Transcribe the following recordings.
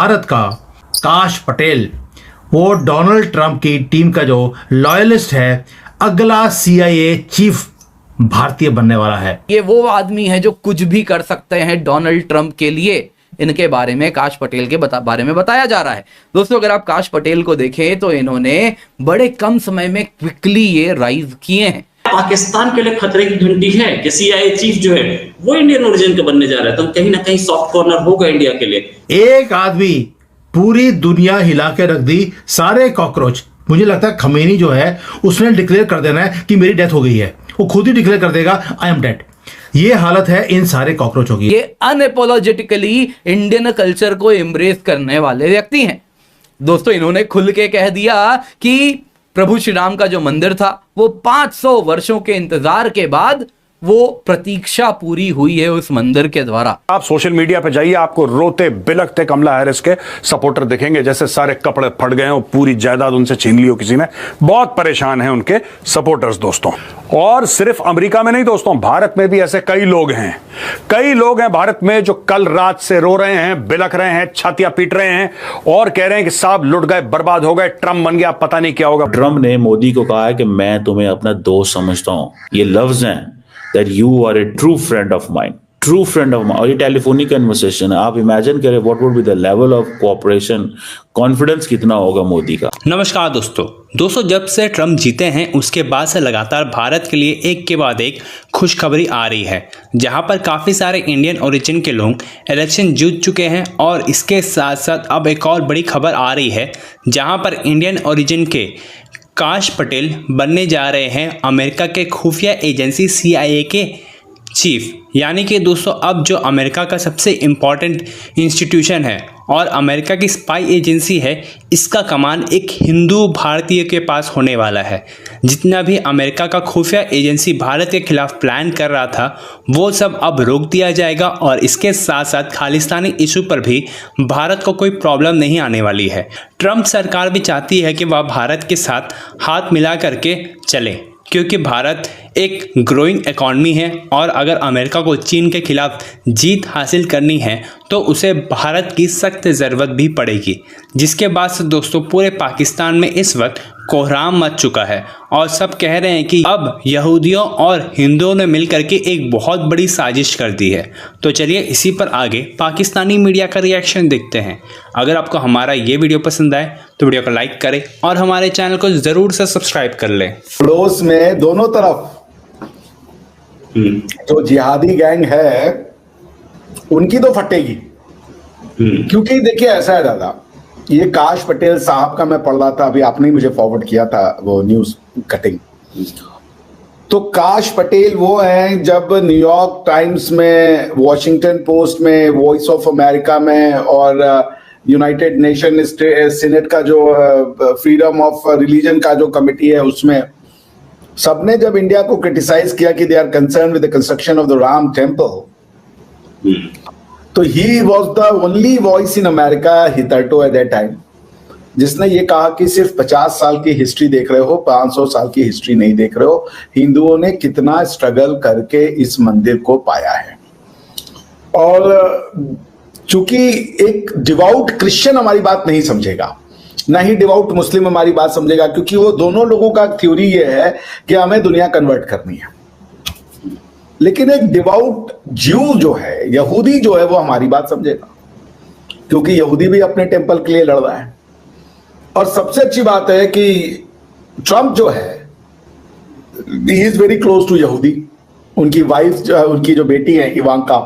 भारत का काश पटेल, वो डोनाल्ड ट्रंप की टीम का जो लॉयलिस्ट है, अगला CIA चीफ भारतीय बनने वाला है। ये वो आदमी है जो कुछ भी कर सकते हैं डोनाल्ड ट्रंप के लिए। इनके बारे में काश पटेल के बारे में बताया जा रहा है। दोस्तों, अगर आप काश पटेल को देखें तो इन्होंने बड़े कम समय में क्विकली ये राइज किए हैं। पाकिस्तान के लिए खतरे की घंटी है कि CIA चीफ जो है वो इंडियन ओरिजिन का बनने जा रहा है, तो कहीं ना कहीं सॉफ्ट कॉर्नर होगा इंडिया के लिए। एक आदमी पूरी दुनिया हिला के रख दी, सारे कॉकरोच। मुझे लगता है खमेनी जो है उसने डिक्लेयर कर देना है कि मेरी डेथ हो गई है, वो खुद ही डिक्लेयर कर देगा आई एम डेड। ये हालत है इन सारे कॉकरोचों की। ये अनएपोलॉजेटिकली इंडियन कल्चर को एम्ब्रेस करने वाले व्यक्ति हैं। दोस्तों, इन्होंने खुल के कह दिया कि प्रभु श्री राम का जो मंदिर था वो 500 वर्षों के इंतजार के बाद वो प्रतीक्षा पूरी हुई है उस मंदिर के द्वारा। आप सोशल मीडिया पे जाइए, आपको रोते बिलखते कमला हैरिस के सपोर्टर दिखेंगे, जैसे सारे कपड़े फट गए हो, पूरी जायदाद उनसे छीन ली हो किसी ने। बहुत परेशान हैं उनके सपोर्टर्स दोस्तों। और सिर्फ अमेरिका में नहीं दोस्तों, भारत में भी ऐसे कई लोग हैं, भारत में जो कल रात से रो रहे हैं, बिलख रहे हैं, छातियां पीट रहे हैं और कह रहे हैं कि साहब लुट गए, बर्बाद हो गए, ट्रंप बन गया, पता नहीं क्या होगा। ट्रंप ने मोदी को कहा है कि मैं तुम्हें अपना दोस्त समझता हूं। ये लफ्ज हैं that you are a true friend of mine, और ये टेलीफोनिक कन्वर्सेशन है। आप इमेजिन करें what would be the level of cooperation, confidence कितना होगा मोदी का। नमस्कार दोस्तों, जब से ट्रंप जीते हैं उसके बाद से लगातार भारत के लिए एक के बाद एक खुशखबरी आ रही है, जहां पर काफ़ी सारे इंडियन ओरिजिन के लोग इलेक्शन जीत चुके हैं। और इसके साथ साथ अब एक और बड़ी खबर आ रही है, जहां पर इंडियन ओरिजिन के काश पटेल बनने जा रहे हैं अमेरिका के खुफिया एजेंसी CIA के चीफ। यानी कि दोस्तों, अब जो अमेरिका का सबसे इम्पॉर्टेंट इंस्टीट्यूशन है और अमेरिका की स्पाई एजेंसी है, इसका कमान एक हिंदू भारतीय के पास होने वाला है। जितना भी अमेरिका का खुफिया एजेंसी भारत के खिलाफ प्लान कर रहा था वो सब अब रोक दिया जाएगा। और इसके साथ साथ खालिस्तानी इशू पर भी भारत को कोई प्रॉब्लम नहीं आने वाली है। ट्रंप सरकार भी चाहती है कि वह भारत के साथ हाथ मिला करके चले, क्योंकि भारत एक ग्रोइंग इकॉनमी है और अगर अमेरिका को चीन के खिलाफ जीत हासिल करनी है तो उसे भारत की सख्त ज़रूरत भी पड़ेगी। जिसके बाद से दोस्तों पूरे पाकिस्तान में इस वक्त कोहराम मच चुका है और सब कह रहे हैं कि अब यहूदियों और हिंदुओं ने मिलकर के एक बहुत बड़ी साजिश कर दी है। तो चलिए इसी पर आगे पाकिस्तानी मीडिया का रिएक्शन देखते हैं। अगर आपको हमारा ये वीडियो पसंद आए तो वीडियो को लाइक करें और हमारे चैनल को ज़रूर से सब्सक्राइब कर लें। पड़ोस में दोनों तरफ जो जिहादी गैंग है उनकी तो फटेगी। क्योंकि देखिए ऐसा है दादा, ये काश पटेल साहब का मैं पढ़ रहा था, अभी आपने ही मुझे फॉरवर्ड किया था वो न्यूज कटिंग। तो काश पटेल वो हैं जब न्यूयॉर्क टाइम्स में, वॉशिंगटन पोस्ट में, वॉइस ऑफ अमेरिका में और यूनाइटेड नेशन सीनेट का जो फ्रीडम ऑफ रिलीजन का जो कमिटी है उसमें सबने जब इंडिया को क्रिटिसाइज किया कि they are concern with the construction of the Ram temple, तो he was the only voice in America hitherto at that time जिसने ये कहा कि सिर्फ 50 साल की हिस्ट्री देख रहे हो, 500 साल की हिस्ट्री नहीं देख रहे हो। हिंदुओं ने कितना स्ट्रगल करके इस मंदिर को पाया है। और चूंकि एक डिवाउट क्रिश्चियन हमारी बात नहीं समझेगा, ना ही डिवाउट मुस्लिम हमारी बात समझेगा, क्योंकि वो दोनों लोगों का थ्योरी ये है कि हमें दुनिया कन्वर्ट करनी है। लेकिन एक डिवाउट ज्यू जो है, यहूदी जो है, वो हमारी बात समझेगा, क्योंकि यहूदी भी अपने टेम्पल के लिए लड़ रहा है। और सबसे अच्छी बात है कि ट्रंप जो है ही इज वेरी क्लोज टू यहूदी। उनकी वाइफ, उनकी जो बेटी है इवांका,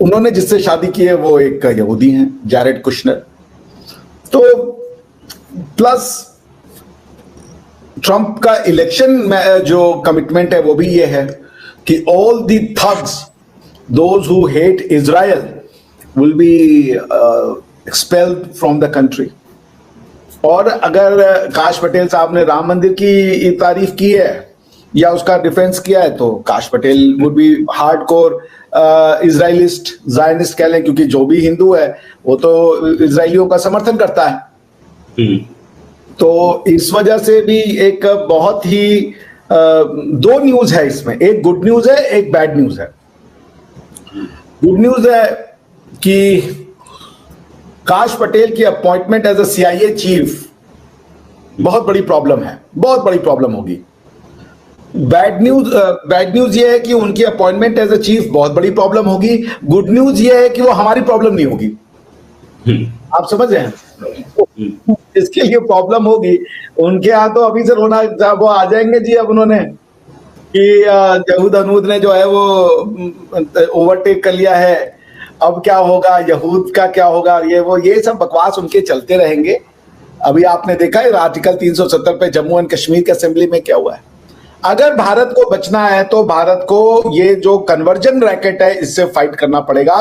उन्होंने जिससे शादी की है वो एक यहूदी हैं, जैरेड कुशनर। तो प्लस ट्रंप का इलेक्शन में जो कमिटमेंट है वो भी ये है कि all the thugs, those who hate Israel will be expelled from the country. और अगर काश पटेल साहब ने राम मंदिर की तारीफ की है या उसका डिफेंस किया है तो Kash Patel would be hardcore Israelist, Zionist कह लें, क्योंकि जो भी हिंदू है वो तो इजराइलियों का समर्थन करता है। तो इस वजह से भी एक बहुत ही दो न्यूज है इसमें, एक गुड न्यूज है, एक बैड न्यूज है। गुड न्यूज है कि काश पटेल की appointment as a CIA chief बहुत बड़ी प्रॉब्लम है, बहुत बड़ी प्रॉब्लम होगी। बैड न्यूज ये है कि उनकी अपॉइंटमेंट एज अ चीफ बहुत बड़ी प्रॉब्लम होगी। गुड न्यूज ये है कि वो हमारी प्रॉब्लम नहीं होगी। आप समझ रहे हैं? इसके लिए प्रॉब्लम होगी उनके यहाँ तो अभी से रोना, वो आ जाएंगे जी। अब उन्होंने कि यहूद अनूद ने जो है वो ओवरटेक कर लिया है, अब क्या होगा, यहूद का क्या होगा, ये सब बकवास उनके चलते रहेंगे। अभी आपने देखा है आर्टिकल 370 पे जम्मू एंड कश्मीर के असेंबली में क्या हुआ है। अगर भारत को बचना है तो भारत को ये जो कन्वर्जन रैकेट है इससे फाइट करना पड़ेगा।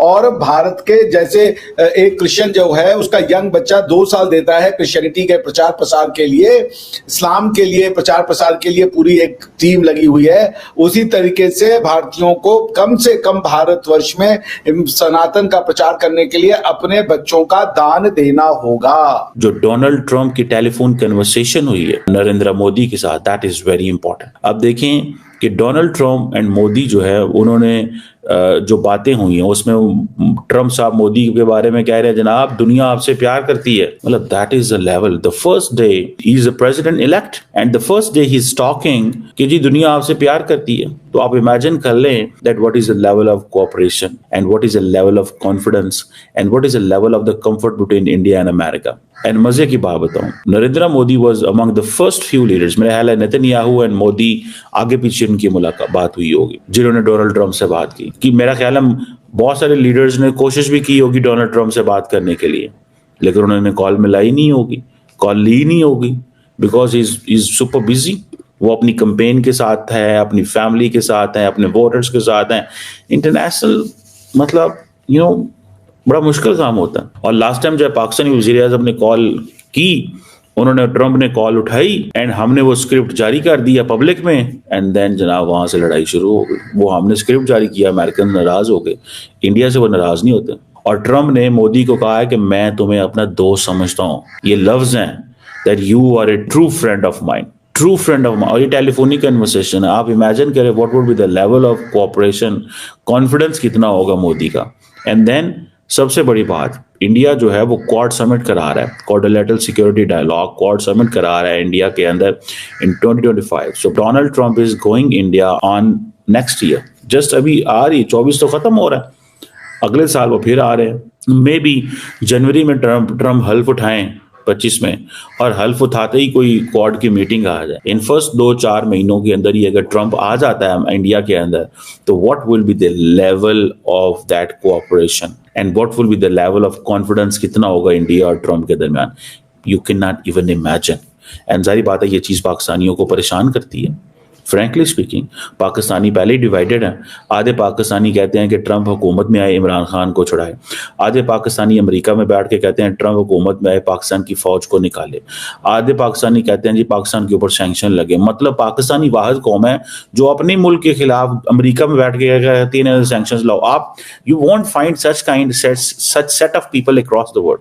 और भारत के जैसे एक क्रिश्चियन जो है उसका यंग बच्चा 2 साल देता है क्रिश्चियनिटी के प्रचार प्रसार के लिए, इस्लाम के लिए प्रचार प्रसार के लिए पूरी एक टीम लगी हुई है, उसी तरीके से भारतीयों को कम से कम भारतवर्ष में सनातन का प्रचार करने के लिए अपने बच्चों का दान देना होगा। जो डोनाल्ड ट्रंप की टेलीफोन कन्वर्सेशन हुई है नरेंद्र मोदी के साथ, दैट इज वेरी इंपॉर्टेंट। अब देखें कि डोनाल्ड ट्रंप एंड मोदी जो है उन्होंने जो बातें हुई हैं उसमें ट्रंप साहब मोदी के बारे में कह रहे हैं जनाब दुनिया आपसे प्यार करती है। मतलब that is the level. The first day he is a president elect and the first day he is talking कि जी दुनिया आपसे प्यार करती है। तो आप इमेजिन कर लें that what is the level of cooperation and what is the level of confidence and what is the level of the comfort between India and America. And मजे की बात बताऊं, Narendra Modi was among the first few leaders, मेरे ख्याल है Netanyahu and Modi आगे पीछे उनकी मुलाकात बात हुई होगी जिन्होंने डोनाल्ड ट्रंप से बात की। कि मेरा ख्याल है बहुत सारे लीडर्स ने कोशिश भी की होगी डोनाल्ड ट्रंप से बात करने के लिए, लेकिन उन्होंने कॉल मिलाई नहीं होगी, कॉल ली नहीं होगी, बिकॉज इज सुपर बिजी। वो अपनी कैंपेन के साथ है, अपनी फैमिली के साथ है, अपने वोटर्स के साथ है। इंटरनेशनल मतलब बड़ा मुश्किल काम होता है। और लास्ट टाइम जब पाकिस्तानी वज़ीर आज़म ने कॉल की, उन्होंने ट्रंप ने कॉल उठाई एंड हमने वो स्क्रिप्ट जारी कर दिया पब्लिक में एंड देन जनाब वहां से लड़ाई शुरू हो गई। वो हमने स्क्रिप्ट जारी किया, अमेरिकन नाराज हो गए, इंडिया से वो नाराज नहीं होते। और ट्रंप ने मोदी को कहा है कि मैं तुम्हें अपना दोस्त समझता हूँ। ये लफ्ज हैं that you are a true friend of mind, true friend of mind. और ये टेलीफोनिक कन्वर्सेशन है, आप इमेजिन करें what would be the level of cooperation, confidence कितना होगा मोदी का। एंड देन सबसे बड़ी बात, इंडिया जो है वो क्वाड समिट करा रहा है, quadrilateral security dialogue quad summit करा रहा है इंडिया के अंदर in 2025। So Donald Trump is going India on next year, just अभी आ रही 24 तो खत्म हो रहा है, अगले साल वो फिर आ रहे हैं। मे बी जनवरी में ट्रंप हल्फ उठाएं 25 में, और हल्फ उठाते ही कोई क्वाड की मीटिंग आ जाए। इन फर्स्ट 2-4 महीनों के अंदर ही अगर ट्रंप आ जाता है इंडिया के अंदर, तो what will be the level of that cooperation and what will be the level of confidence कितना होगा इंडिया और ट्रंप के दरमियान, you can not even imagine. And जारी बात है ये चीज़ पाकिस्तानियों को परेशान करती है। फ्रैंकली स्पीकिंग, पाकिस्तानी पहले ही डिवाइडेड हैं। आधे पाकिस्तानी कहते हैं कि ट्रंप हुकूमत में आए इमरान खान को छुड़ाए, आधे पाकिस्तानी अमेरिका में बैठ के कहते हैं ट्रंप हुकूमत में आए पाकिस्तान की फौज को निकाले, आधे पाकिस्तानी कहते हैं जी पाकिस्तान के ऊपर सैंक्शन लगे। मतलब पाकिस्तानी वाहिद कौम है जो अपने मुल्क के खिलाफ अमेरिका में बैठ के कहती है सैंक्शन लाओ। आप you won't find such set of people across the world.